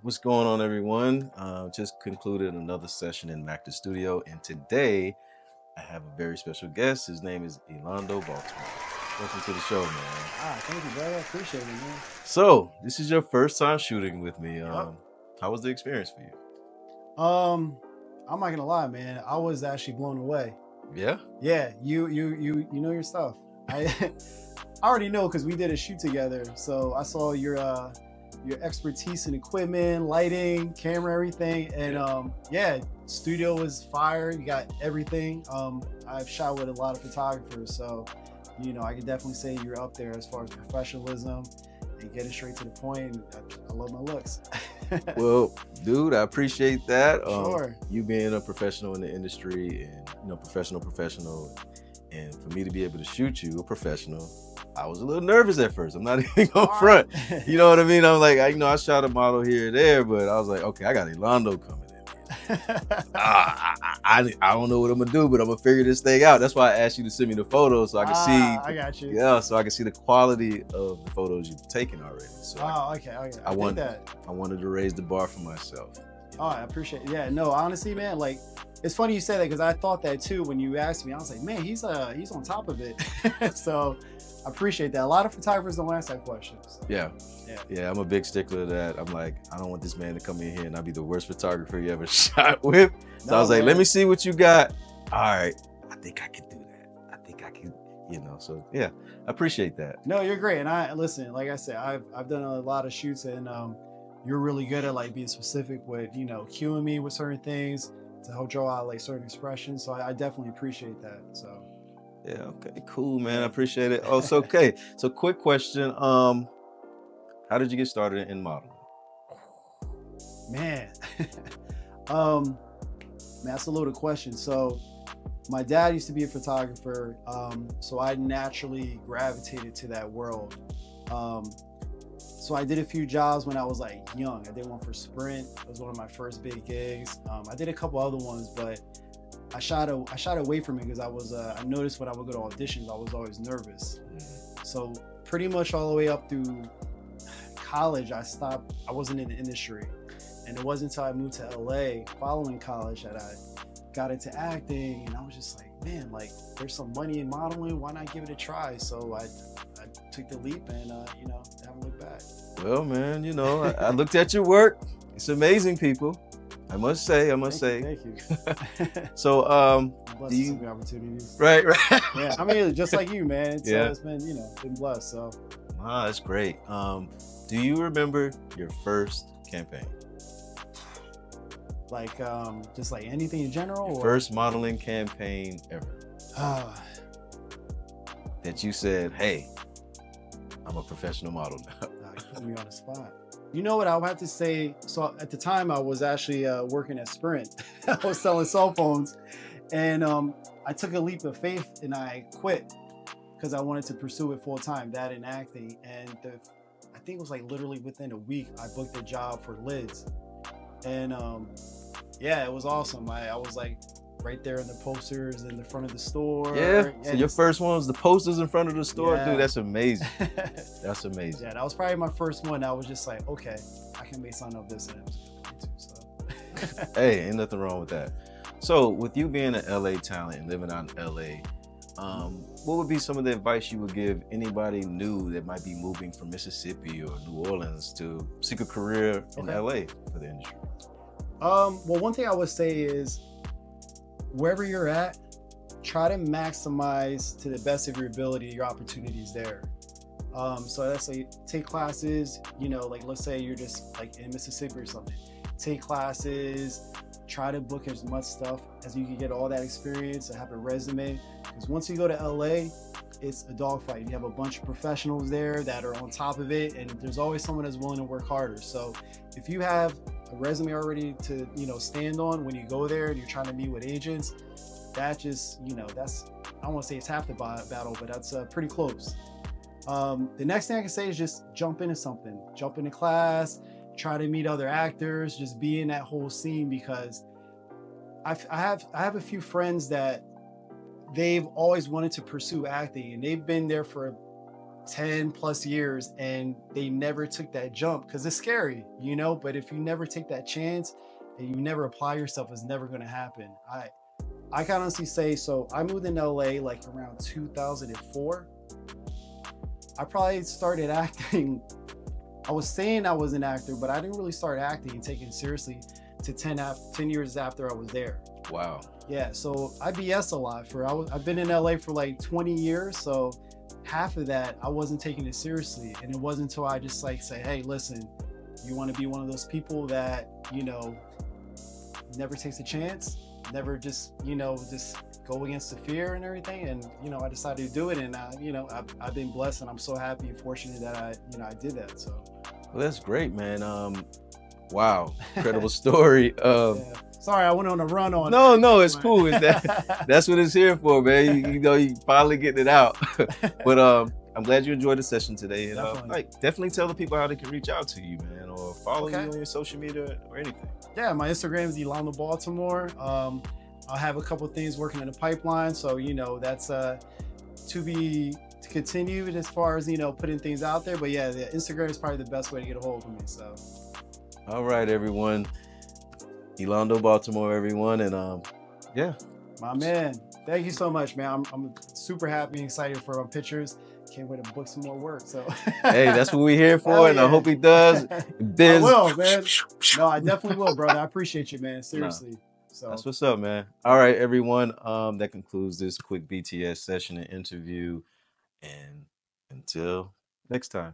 What's going on, everyone? Just concluded another session in Mac the Studio, and today I have a very special guest. His name is Elando Baltimore. Welcome to the show, man. Thank you, brother. I appreciate it, man. So, this is your first time shooting with me. Yep. How was the experience for you? I'm not gonna lie, man. I was actually blown away. Yeah. Yeah, you know your stuff. I I already know because we did a shoot together. So I saw your expertise in equipment, lighting, camera, everything, and yeah, studio was fire. You got everything. I've shot with a lot of photographers, so I can definitely say you're up there as far as professionalism and getting straight to the point. I love my looks. Well, dude, I appreciate that. Sure. You being a professional in the industry, and professional, and for me to be able to shoot you, a professional, I was a little nervous at first. I'm not even going All front. right. You know what I mean? I'm like, I shot a model here and there, but I was like, okay, I got Elando coming in. I don't know what I'm gonna do, but I'm gonna figure this thing out. That's why I asked you to send me the photos so I can see. I got you. Yeah, so I can see the quality of the photos you've taken already. So Okay. I did that. wanted to raise the bar for myself. Oh, I appreciate it. Yeah, no, honestly, man, like it's funny you say that because I thought that too when you asked me. I was like, man, he's on top of it. So I appreciate that. A lot of photographers don't ask that questions. Yeah. Yeah. Yeah, I'm a big stickler to that. I'm like, I don't want this man to come in here and I'll be the worst photographer you ever shot with. So I was like, man. let me see what you got. All right, I think I can do that. I think I can, so yeah, I appreciate that. No, you're great. And I listen, like I said, I've done a lot of shoots, and you're really good at like being specific with cueing me with certain things to help draw out like certain expressions. So I definitely appreciate that. So Yeah, okay, cool, man. I appreciate it. Oh, so okay. So quick question. How did you get started in modeling? man, man, that's a loaded question. So my dad used to be a photographer, so I naturally gravitated to that world. So I did a few jobs when I was like young. I did one for Sprint. It was one of my first big gigs. I did a couple other ones, but I shot away from it because I noticed when I would go to auditions, I was always nervous. So pretty much all the way up through college, I stopped. I wasn't in the industry, and it wasn't until I moved to LA following college that I got into acting, and I was just like, man, like there's some money in modeling. Why not give it a try? So I took the leap, and haven't looked back. Well, man, I looked at your work. It's amazing, people. I must say. Thank you. So, Blessed do you with some opportunities? right? Yeah, I mean, just like you, man. Yeah. It's been been blessed. So That's great. Do you remember your first campaign? like just like anything in general. Your Or? first modeling campaign ever that you said, "Hey, I'm a professional model now." You put me on the spot. You know what I would have to say? So at the time, I was actually working at Sprint. I was selling cell phones, and I took a leap of faith and I quit because I wanted to pursue it full time, that and acting. And I think it was like literally within a week, I booked a job for Lids, and yeah, it was awesome. I was like right there in the posters in the front of the store. Yeah. So your first one was the posters in front of the store, Yeah. dude. That's amazing. That's amazing. Yeah, that was probably my first one. I was just like, okay, I can make something of this, and it was a good one too. So Hey, ain't nothing wrong with that. So, with you being an LA talent and living out in LA, what would be some of the advice you would give anybody new that might be moving from Mississippi or New Orleans to seek a career in Okay. LA for the industry? Well, one thing I would say is wherever you're at, try to maximize to the best of your ability your opportunities there. So that's like take classes, like let's say you're just like in Mississippi or something. Take classes, try to book as much stuff as you can get all that experience and have a resume. Because once you go to LA, it's a dogfight. You have a bunch of professionals there that are on top of it, and there's always someone that's willing to work harder. So if you have a resume already to stand on when you go there and you're trying to meet with agents, that just that's, I don't want to say it's half the battle, but that's pretty close. The next thing I can say is just jump into something, jump into class, try to meet other actors, just be in that whole scene, because I have a few friends that they've always wanted to pursue acting, and they've been there for 10 plus years and they never took that jump because it's scary, you know. But if you never take that chance and you never apply yourself, it's never going to happen. I can honestly say, so I moved in LA like around 2004. I probably started acting. I was saying I was an actor, but I didn't really start acting and taking it seriously to 10 years after I was there. Wow. Yeah, so I BS a lot. I've been in LA for like 20 years, so half of that I wasn't taking it seriously, and it wasn't until I just like say, hey, listen, you want to be one of those people that never takes a chance, never just just go against the fear and everything, and I decided to do it, and I've been blessed, and I'm so happy and fortunate that I did that. So. Well, that's great, man. Wow, incredible story. Yeah. Sorry, I went on a run on. No, it's cool. That's what it's here for, man. You finally getting it out. But I'm glad you enjoyed the session today, and definitely tell the people how they can reach out to you, man, or follow you on your social media or anything. Yeah, my Instagram is Elando Baltimore. I'll have a couple things working in the pipeline, so that's to be continued as far as putting things out there. But yeah, the Instagram is probably the best way to get a hold of me. So. All right, everyone. Elando Baltimore, everyone, and yeah. My man, thank you so much, man. I'm super happy and excited for my pictures. Can't wait to book some more work. So hey, that's what we're here for, and I hope he does. I will, man. No, I definitely will, brother. I appreciate you, man. Seriously. So that's what's up, man. All right, everyone. That concludes this quick BTS session and interview. And until next time.